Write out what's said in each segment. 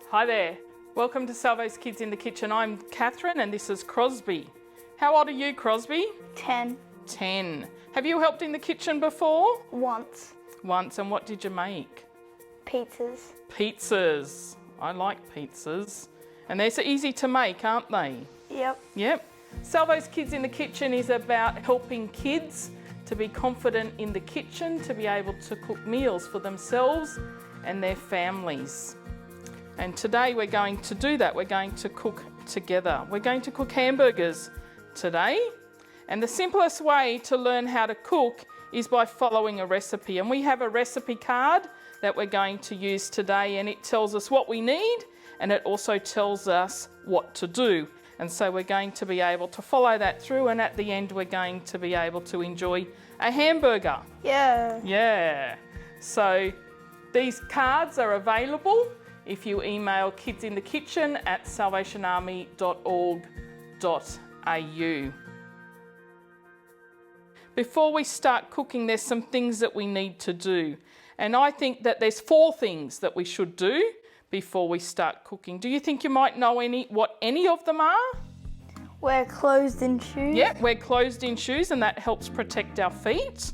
Hi there. Welcome to Salvos Kids in the Kitchen. I'm Cathryn and this is Crosby. How old are you, Crosby? 10. 10. Have you helped in the kitchen before? Once. Once. And what did you make? Pizzas. Pizzas. I like pizzas. And they're so easy to make, aren't they? Yep. Yep. Salvos Kids in the Kitchen is about helping kids to be confident in the kitchen, to be able to cook meals for themselves and their families. And today we're going to do that. We're going to cook together. We're going to cook hamburgers today. And the simplest way to learn how to cook is by following a recipe. And we have a recipe card that we're going to use today, and it tells us what we need and it also tells us what to do. And so we're going to be able to follow that through, and at the end we're going to be able to enjoy a hamburger. Yeah. Yeah. So these cards are available if you email kidsinthekitchen@salvationarmy.org.au. Before we start cooking, there's some things that we need to do. And I think that there's 4 things that we should do before we start cooking. Do you think you might know what any of them are? Wear closed-in shoes. Yep, wear closed-in shoes, and that helps protect our feet.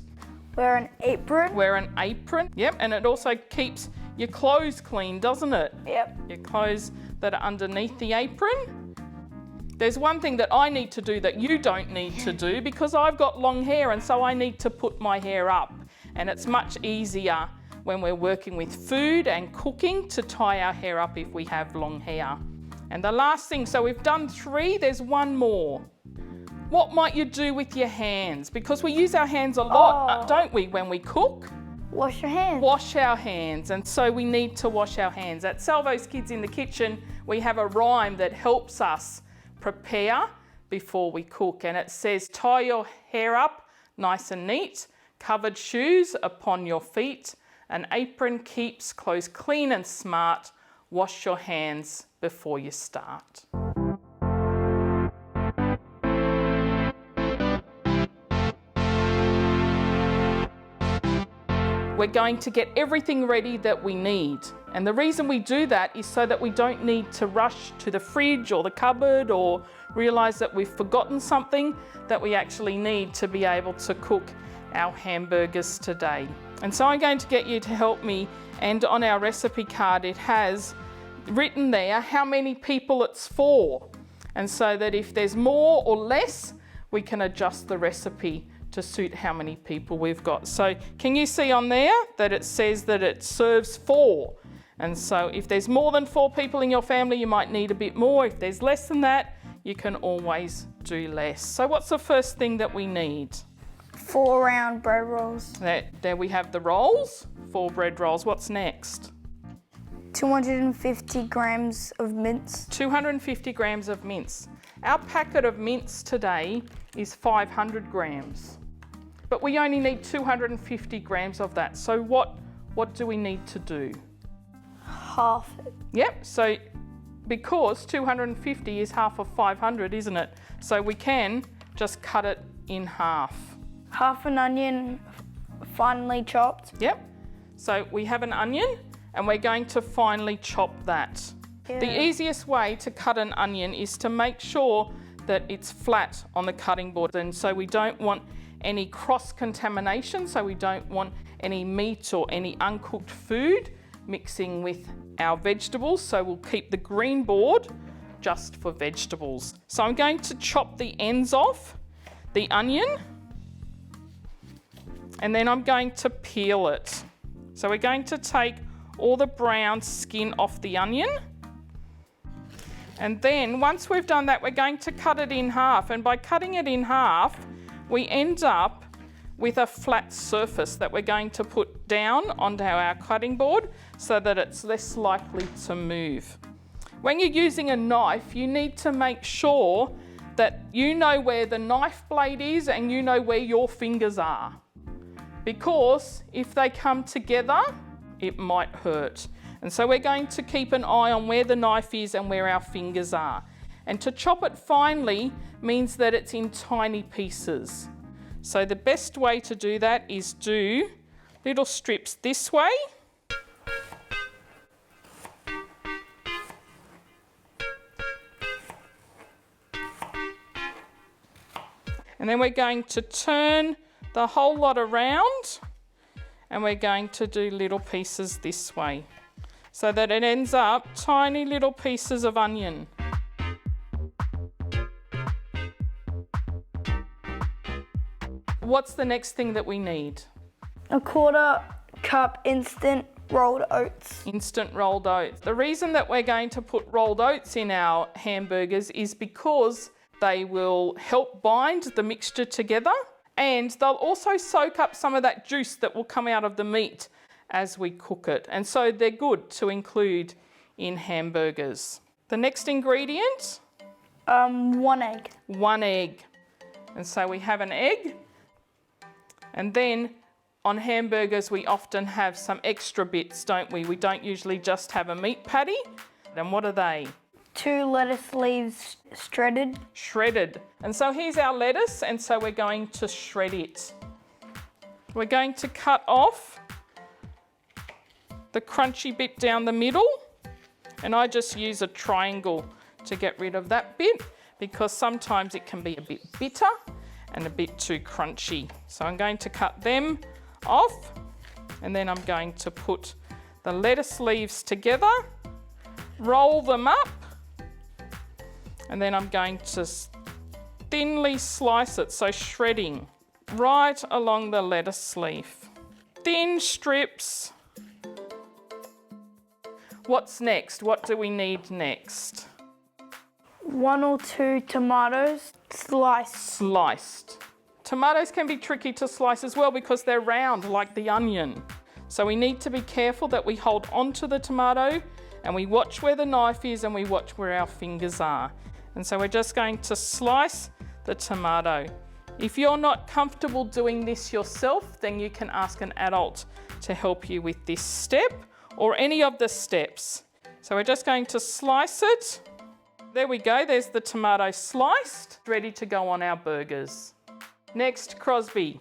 Wear an apron. Wear an apron. Yep, and it also keeps your clothes clean, doesn't it? Yep. Your clothes that are underneath the apron. There's one thing that I need to do that you don't need to do, because I've got long hair and so I need to put my hair up. And it's much easier when we're working with food and cooking to tie our hair up if we have long hair. And the last thing, so we've done 3, there's one more. What might you do with your hands? Because we use our hands a lot, don't we, when we cook? Wash your hands. Wash our hands, and so we need to wash our hands. At Salvos Kids in the Kitchen, we have a rhyme that helps us prepare before we cook, and it says, tie your hair up nice and neat, covered shoes upon your feet, an apron keeps clothes clean and smart, wash your hands before you start. We're going to get everything ready that we need. And the reason we do that is so that we don't need to rush to the fridge or the cupboard or realise that we've forgotten something that we actually need to be able to cook our hamburgers today. And so I'm going to get you to help me, and on our recipe card it has written there how many people it's for. And so that if there's more or less, we can adjust the recipe to suit how many people we've got. So can you see on there that it says that it serves 4? And so if there's more than 4 people in your family, you might need a bit more. If there's less than that, you can always do less. So what's the first thing that we need? 4 round bread rolls. There we have the rolls, 4 bread rolls. What's next? 250 grams of mince. 250 grams of mince. Our packet of mince today is 500 grams. But we only need 250 grams of that. So what do we need to do? Half it. Yep, so because 250 is half of 500, isn't it? So we can just cut it in half. Half an onion finely chopped. Yep, so we have an onion and we're going to finely chop that. Yeah. The easiest way to cut an onion is to make sure that it's flat on the cutting board, and so we don't want any cross-contamination, so we don't want any meat or any uncooked food mixing with our vegetables, so we'll keep the green board just for vegetables. So I'm going to chop the ends off the onion, and then I'm going to peel it. So we're going to take all the brown skin off the onion. And then once we've done that, we're going to cut it in half. And by cutting it in half, we end up with a flat surface that we're going to put down onto our cutting board so that it's less likely to move. When you're using a knife, you need to make sure that you know where the knife blade is and you know where your fingers are. Because if they come together, it might hurt. And so we're going to keep an eye on where the knife is and where our fingers are. And to chop it finely means that it's in tiny pieces. So the best way to do that is do little strips this way And then we're going to turn the whole lot around, and we're going to do little pieces this way so that it ends up tiny little pieces of onion. What's the next thing that we need? A 1/4 cup instant rolled oats. Instant rolled oats. The reason that we're going to put rolled oats in our hamburgers is because they will help bind the mixture together, and they'll also soak up some of that juice that will come out of the meat as we cook it. And so they're good to include in hamburgers. The next ingredient? 1 egg. 1 egg. And so we have an egg. And then on hamburgers, we often have some extra bits, don't we? We don't usually just have a meat patty. And what are they? 2 lettuce leaves shredded. Shredded. And so here's our lettuce, and so we're going to shred it. We're going to cut off the crunchy bit down the middle, and I just use a triangle to get rid of that bit because sometimes it can be a bit bitter and a bit too crunchy. So I'm going to cut them off, and then I'm going to put the lettuce leaves together, roll them up, and then I'm going to thinly slice it, so shredding right along the lettuce leaf. Thin strips. What's next? What do we need next? 1 or 2 tomatoes sliced. Sliced. Tomatoes can be tricky to slice as well because they're round like the onion. So we need to be careful that we hold onto the tomato and we watch where the knife is and we watch where our fingers are. And so we're just going to slice the tomato. If you're not comfortable doing this yourself, then you can ask an adult to help you with this step or any of the steps. So we're just going to slice it. There we go, there's the tomato sliced, ready to go on our burgers. Next, Crosby.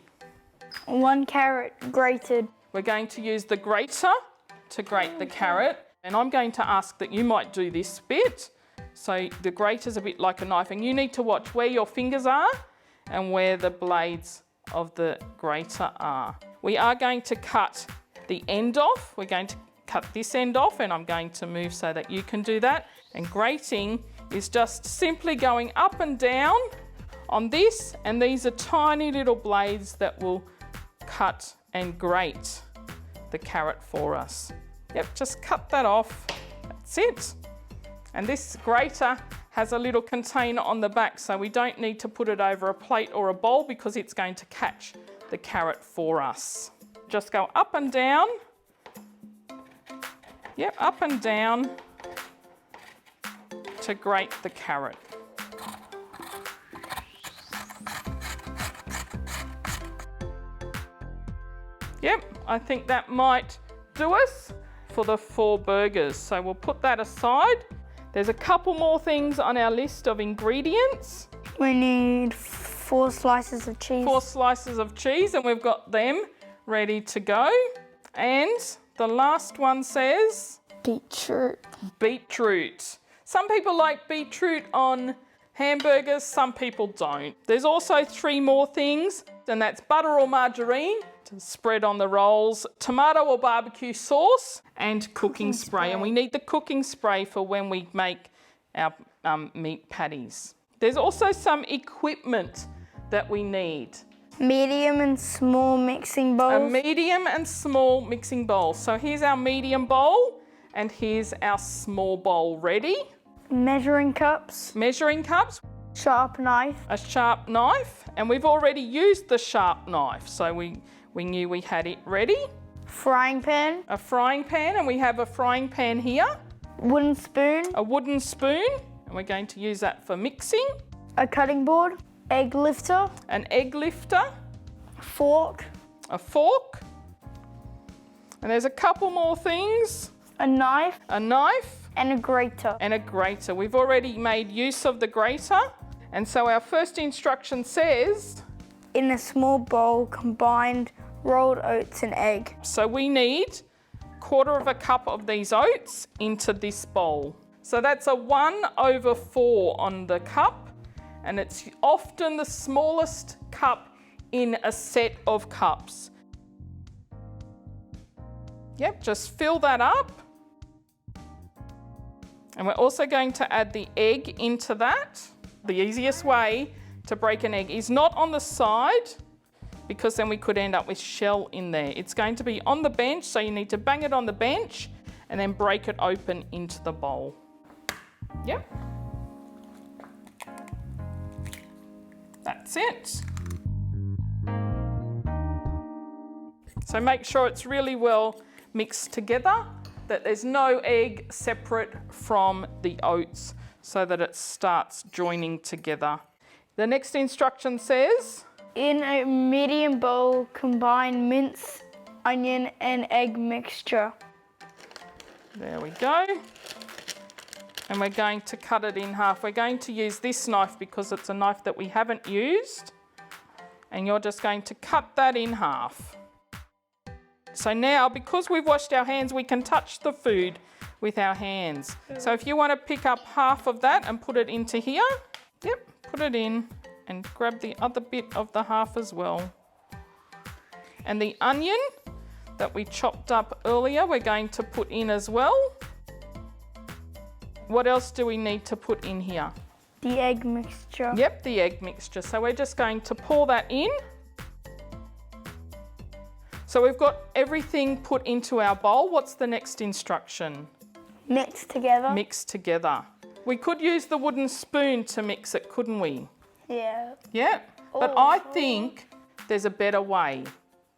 1 carrot grated. We're going to use the grater to grate the carrot, and I'm going to ask that you might do this bit. So the grater's a bit like a knife, and you need to watch where your fingers are and where the blades of the grater are. We are going to cut the end off. We're going to cut this end off, and I'm going to move so that you can do that. And grating is just simply going up and down on this, and these are tiny little blades that will cut and grate the carrot for us. Yep, just cut that off. That's it. And this grater has a little container on the back, so we don't need to put it over a plate or a bowl because it's going to catch the carrot for us. Just go up and down. Yep, up and down to grate the carrot. Yep, I think that might do us for the 4 burgers. So we'll put that aside. There's a couple more things on our list of ingredients. We need 4 slices of cheese. 4 slices of cheese, and we've got them ready to go. And the last one says? Beetroot. Beetroot. Some people like beetroot on hamburgers, some people don't. There's also 3 more things, and that's butter or margarine to spread on the rolls, tomato or barbecue sauce, and cooking spray. And we need the cooking spray for when we make our meat patties. There's also some equipment that we need. Medium and small mixing bowls. A medium and small mixing bowl. So here's our medium bowl, and here's our small bowl ready. Measuring cups. Measuring cups. Sharp knife. A sharp knife, and we've already used the sharp knife, so we knew we had it ready. Frying pan. A frying pan, and we have a frying pan here. Wooden spoon. A wooden spoon, and we're going to use that for mixing. A cutting board. Egg lifter. An egg lifter. Fork. A fork. And there's a couple more things. A knife. A knife. And a grater. And a grater. We've already made use of the grater. And so our first instruction says, in a small bowl, combined rolled oats and egg. So we need 1/4 cup of these oats into this bowl. So that's a 1/4 on the cup, and it's often the smallest cup in a set of cups. Yep, just fill that up. And we're also going to add the egg into that. The easiest way to break an egg is not on the side, because then we could end up with shell in there. It's going to be on the bench, so you need to bang it on the bench and then break it open into the bowl. Yep. That's it. So make sure it's really well mixed together, that there's no egg separate from the oats, so that it starts joining together. The next instruction says, in a medium bowl, combine mince, onion and egg mixture. There we go. And we're going to cut it in half. We're going to use this knife because it's a knife that we haven't used. And you're just going to cut that in half. So now, because we've washed our hands, we can touch the food with our hands. So if you want to pick up half of that and put it into here, yep, put it in and grab the other bit of the half as well. And the onion that we chopped up earlier, we're going to put in as well. What else do we need to put in here? The egg mixture. Yep, the egg mixture. So we're just going to pour that in. So we've got everything put into our bowl. What's the next instruction? Mix together. Mix together. We could use the wooden spoon to mix it, couldn't we? Yeah. Yeah, but I think there's a better way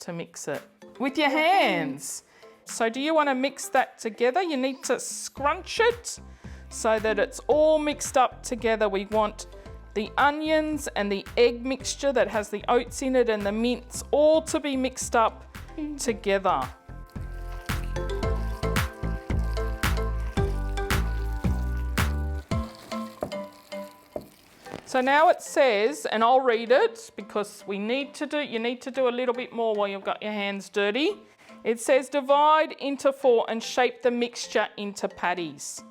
to mix it. With your hands. So do you want to mix that together? You need to scrunch it so that it's all mixed up together. We want the onions and the egg mixture that has the oats in it and the mince all to be mixed up together. So now it says, and I'll read it because you need to do a little bit more while you've got your hands dirty. It says, divide into 4 and shape the mixture into patties.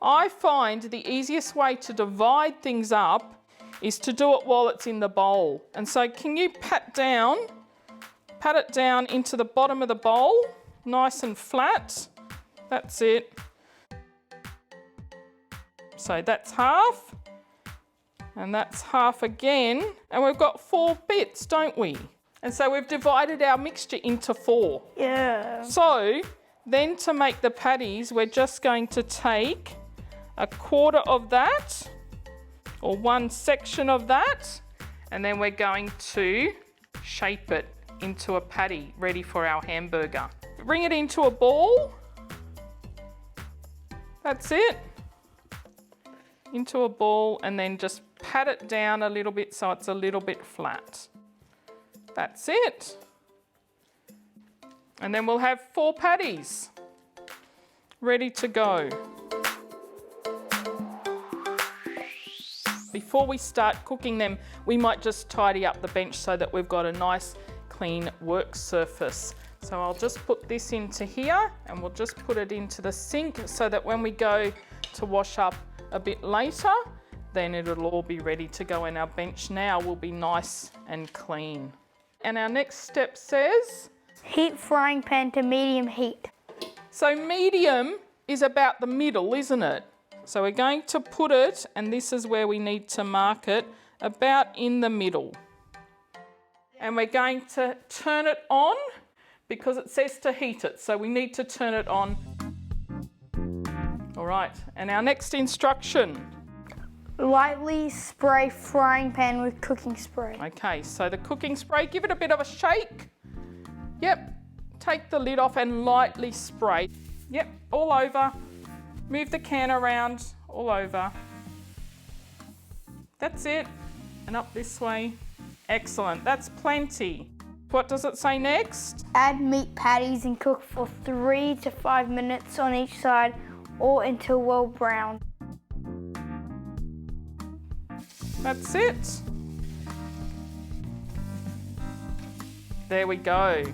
I find the easiest way to divide things up is to do it while it's in the bowl. And so can you pat it down into the bottom of the bowl, nice and flat. That's it. So that's half. And that's half again. And we've got 4 bits, don't we? And so we've divided our mixture into 4. Yeah. So then to make the patties, we're just going to take a quarter of that, or one section of that, and then we're going to shape it into a patty ready for our hamburger. Bring it into a ball. That's it. Into a ball, and then just pat it down a little bit so it's a little bit flat. That's it. And then we'll have 4 patties ready to go. Before we start cooking them, we might just tidy up the bench so that we've got a nice clean work surface. So I'll just put this into here and we'll just put it into the sink so that when we go to wash up a bit later, then it'll all be ready to go, and our bench now will be nice and clean. And our next step says, heat frying pan to medium heat. So medium is about the middle, isn't it? So we're going to put it, and this is where we need to mark it, about in the middle. And we're going to turn it on because it says to heat it, so we need to turn it on. All right, and our next instruction. Lightly spray frying pan with cooking spray. Okay, so the cooking spray, give it a bit of a shake. Yep, take the lid off and lightly spray. Yep, all over. Move the can around, all over. That's it. And up this way. Excellent, that's plenty. What does it say next? Add meat patties and cook for 3 to 5 minutes on each side or until well browned. That's it. There we go.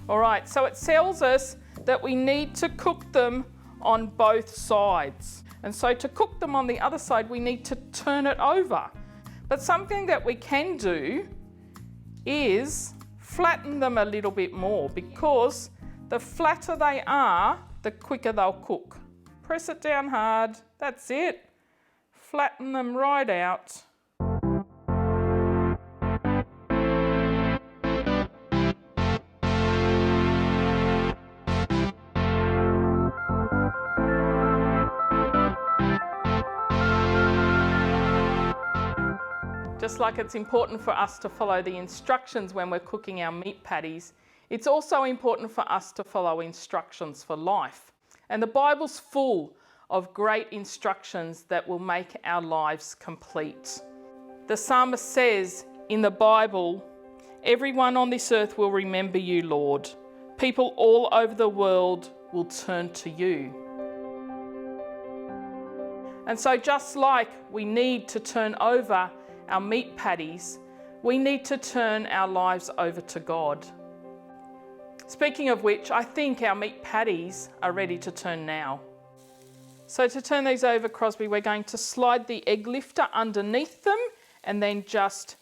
All right, so it tells us that we need to cook them on both sides. And so to cook them on the other side, we need to turn it over. But something that we can do is flatten them a little bit more, because the flatter they are, the quicker they'll cook. Press it down hard, that's it. Flatten them right out. Just like it's important for us to follow the instructions when we're cooking our meat patties, it's also important for us to follow instructions for life. And the Bible's full of great instructions that will make our lives complete. The psalmist says in the Bible, "Everyone on this earth will remember you, Lord. People all over the world will turn to you." And so just like we need to turn over our meat patties, we need to turn our lives over to God. Speaking of which, I think our meat patties are ready to turn now. So to turn these over, Crosby, we're going to slide the egg lifter underneath them and then just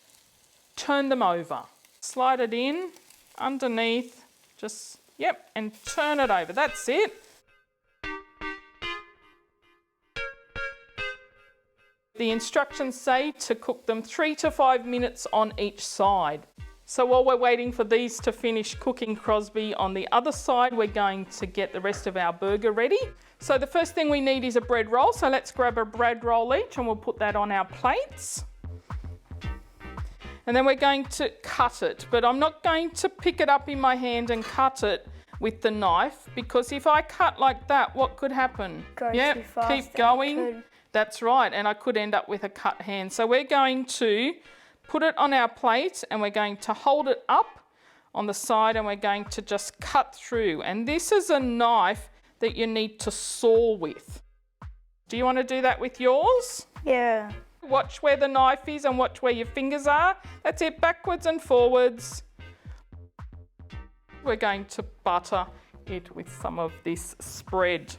turn them over. Slide it in underneath, just, yep, and turn it over. That's it. The instructions say to cook them 3 to 5 minutes on each side. So while we're waiting for these to finish cooking, Crosby, on the other side, we're going to get the rest of our burger ready. So the first thing we need is a bread roll. So let's grab a bread roll each and we'll put that on our plates. And then we're going to cut it, but I'm not going to pick it up in my hand and cut it with the knife, because if I cut like that, what could happen? Go too fast. Keep going. That's right, and I could end up with a cut hand. So we're going to put it on our plate and we're going to hold it up on the side and we're going to just cut through. And this is a knife that you need to saw with. Do you want to do that with yours? Yeah. Watch where the knife is and watch where your fingers are. That's it, backwards and forwards. We're going to butter it with some of this spread.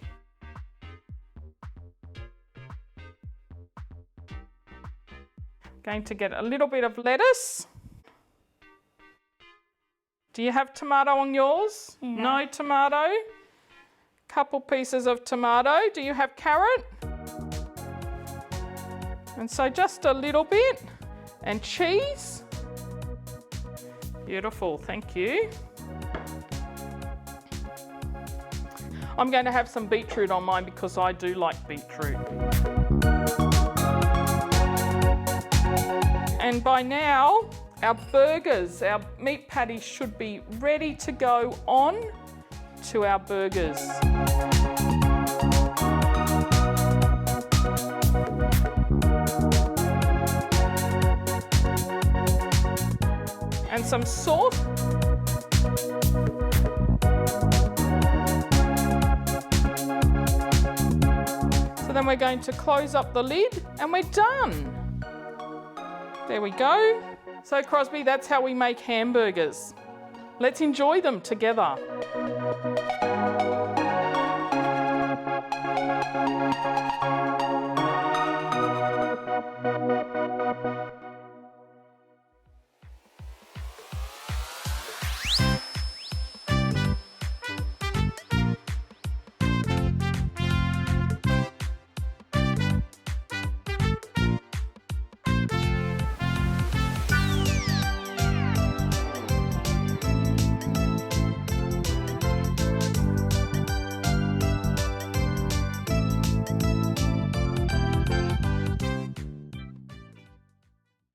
Going to get a little bit of lettuce. Do you have tomato on yours? No tomato. Couple pieces of tomato. Do you have carrot? And so just a little bit. And cheese. Beautiful, thank you. I'm going to have some beetroot on mine because I do like beetroot. And by now, our burgers, our meat patties should be ready to go on to our burgers. And some salt. So then we're going to close up the lid and we're done. There we go. So Crosby, that's how we make hamburgers. Let's enjoy them together.